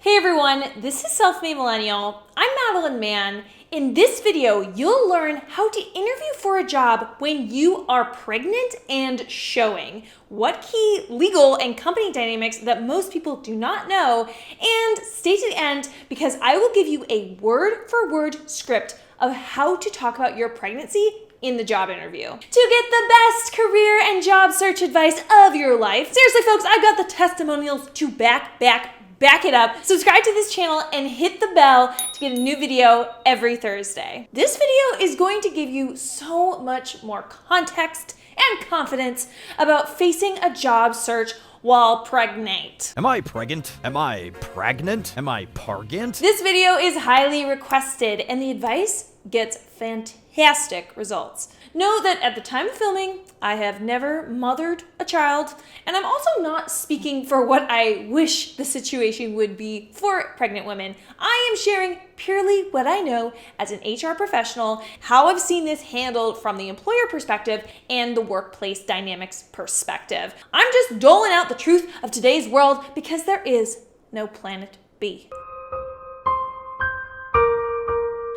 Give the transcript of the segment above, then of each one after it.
Hey everyone, this is Self-Made Millennial. I'm Madeline Mann. In this video, you'll learn how to interview for a job when you are pregnant and showing, what key legal and company dynamics that most people do not know, and stay to the end because I will give you a word-for-word script of how to talk about your pregnancy in the job interview. To get the best career and job search advice of your life. Seriously folks, I've got the testimonials to back it up. Subscribe to this channel and hit the bell to get a new video every Thursday. This video is going to give you so much more context and confidence about facing a job search while pregnant. Am I pregnant? Am I pregnant? Am I pargant? This video is highly requested and the advice gets fantastic results. Know that at the time of filming, I have never mothered a child, and I'm also not speaking for what I wish the situation would be for pregnant women. I am sharing purely what I know as an HR professional, how I've seen this handled from the employer perspective and the workplace dynamics perspective. I'm just doling out the truth of today's world because there is no planet B.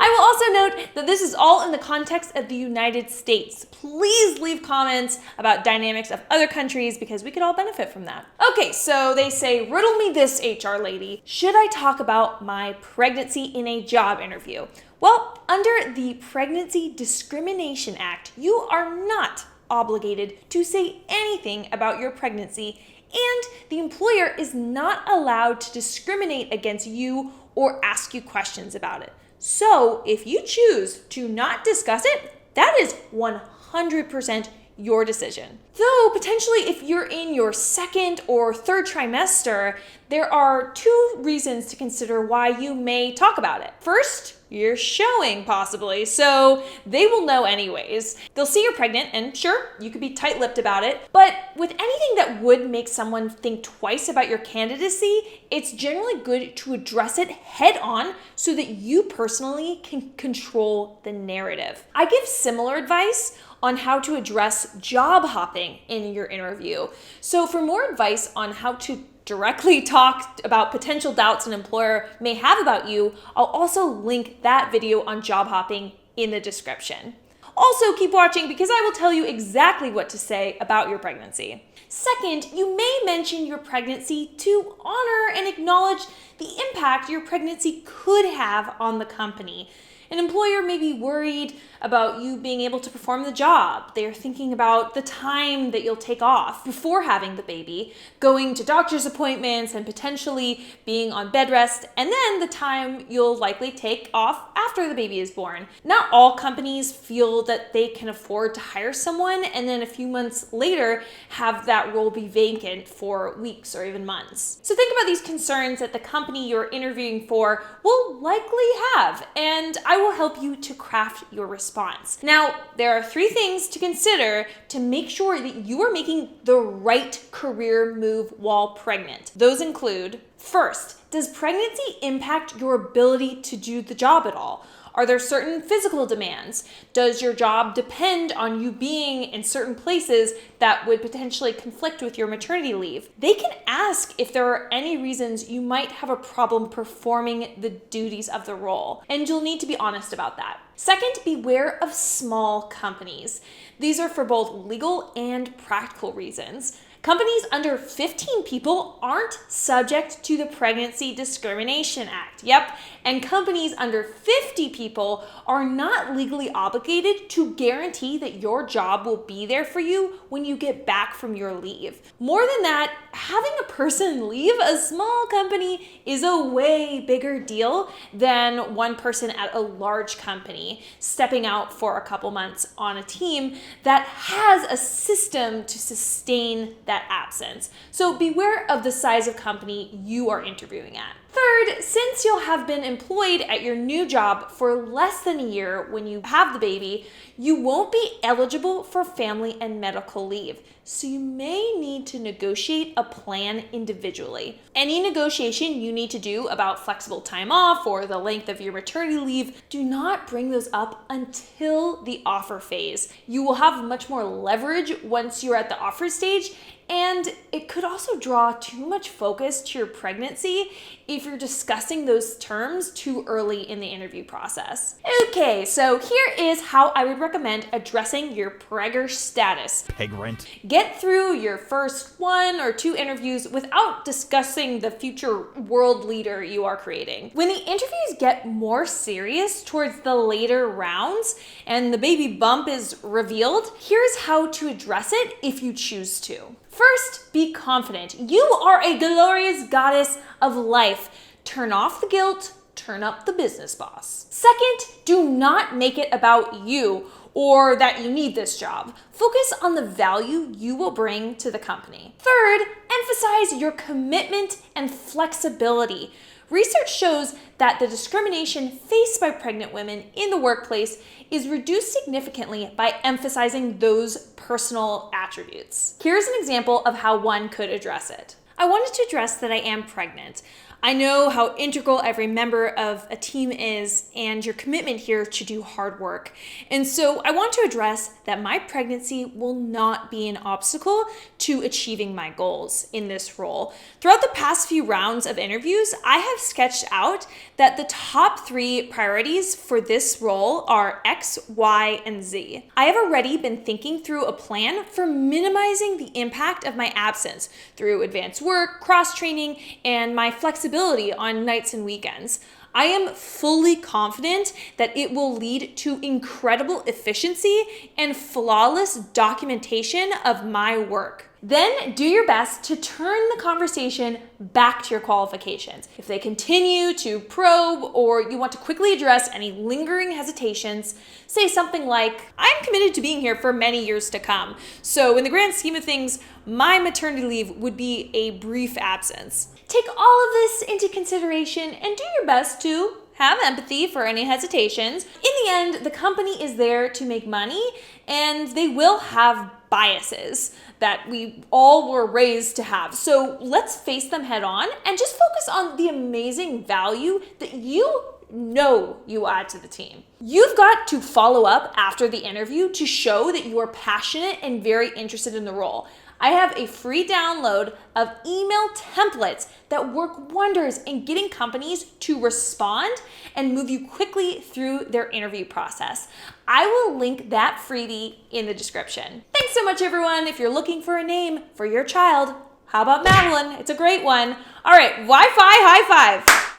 I will also note that this is all in the context of the United States. Please leave comments about dynamics of other countries because we could all benefit from that. Okay, so they say, riddle me this, HR lady. Should I talk about my pregnancy in a job interview? Well, under the Pregnancy Discrimination Act, you are not obligated to say anything about your pregnancy, and the employer is not allowed to discriminate against you or ask you questions about it. So if you choose to not discuss it, that is 100% your decision. Though potentially if you're in your second or third trimester, there are two reasons to consider why you may talk about it. First, you're showing possibly, so they will know anyways. They'll see you're pregnant and sure, you could be tight-lipped about it, but with anything that would make someone think twice about your candidacy, it's generally good to address it head on so that you personally can control the narrative. I give similar advice on how to address job hopping in your interview. So for more advice on how to directly talk about potential doubts an employer may have about you, I'll also link that video on job hopping in the description. Also, keep watching because I will tell you exactly what to say about your pregnancy. Second, you may mention your pregnancy to honor and acknowledge the impact your pregnancy could have on the company. An employer may be worried about you being able to perform the job. They're thinking about the time that you'll take off before having the baby, going to doctor's appointments and potentially being on bed rest, and then the time you'll likely take off after the baby is born. Not all companies feel that they can afford to hire someone and then a few months later have that role be vacant for weeks or even months. So think about these concerns that the company you're interviewing for will likely have, and I will help you to craft your response. Now, there are three things to consider to make sure that you are making the right career move while pregnant. Those include, first, does pregnancy impact your ability to do the job at all? Are there certain physical demands? Does your job depend on you being in certain places that would potentially conflict with your maternity leave? They can ask if there are any reasons you might have a problem performing the duties of the role, and you'll need to be honest about that. Second, beware of small companies. These are for both legal and practical reasons. Companies under 15 people aren't subject to the Pregnancy Discrimination Act. Yep, and companies under 50 people are not legally obligated to guarantee that your job will be there for you when you get back from your leave. More than that, having a person leave a small company is a way bigger deal than one person at a large company stepping out for a couple months on a team that has a system to sustain that absence. So beware of the size of company you are interviewing at. Third, since you'll have been employed at your new job for less than a year when you have the baby, you won't be eligible for family and medical leave. So you may need to negotiate a plan individually. Any negotiation you need to do about flexible time off or the length of your maternity leave, do not bring those up until the offer phase. You will have much more leverage once you're at the offer stage, And it could also draw too much focus to your pregnancy if you're discussing those terms too early in the interview process. Okay, so here is how I would recommend addressing your pregger status. Pegrant. Get through your first 1 or 2 interviews without discussing the future world leader you are creating. When the interviews get more serious towards the later rounds and the baby bump is revealed, here's how to address it if you choose to. First, be confident. You are a glorious goddess of life. Turn off the guilt, turn up the business boss. Second, do not make it about you or that you need this job. Focus on the value you will bring to the company. Third, emphasize your commitment and flexibility. Research shows that the discrimination faced by pregnant women in the workplace is reduced significantly by emphasizing those personal attributes. Here's an example of how one could address it. I wanted to address that I am pregnant. I know how integral every member of a team is and your commitment here to do hard work. And so I want to address that my pregnancy will not be an obstacle to achieving my goals in this role. Throughout the past few rounds of interviews, I have sketched out that the top 3 priorities for this role are X, Y, and Z. I have already been thinking through a plan for minimizing the impact of my absence through advanced work, cross-training, and my flexibility on nights and weekends. I am fully confident that it will lead to incredible efficiency and flawless documentation of my work. Then do your best to turn the conversation back to your qualifications. If they continue to probe or you want to quickly address any lingering hesitations, say something like, I'm committed to being here for many years to come. So in the grand scheme of things, my maternity leave would be a brief absence. Take all of this into consideration and do your best to have empathy for any hesitations. In the end, the company is there to make money and they will have biases that we all were raised to have. So let's face them head on and just focus on the amazing value that you know you add to the team. You've got to follow up after the interview to show that you are passionate and very interested in the role. I have a free download of email templates that work wonders in getting companies to respond and move you quickly through their interview process. I will link that freebie in the description. Thanks so much, everyone. If you're looking for a name for your child, how about Madeline? It's a great one. All right, Wi-Fi high five.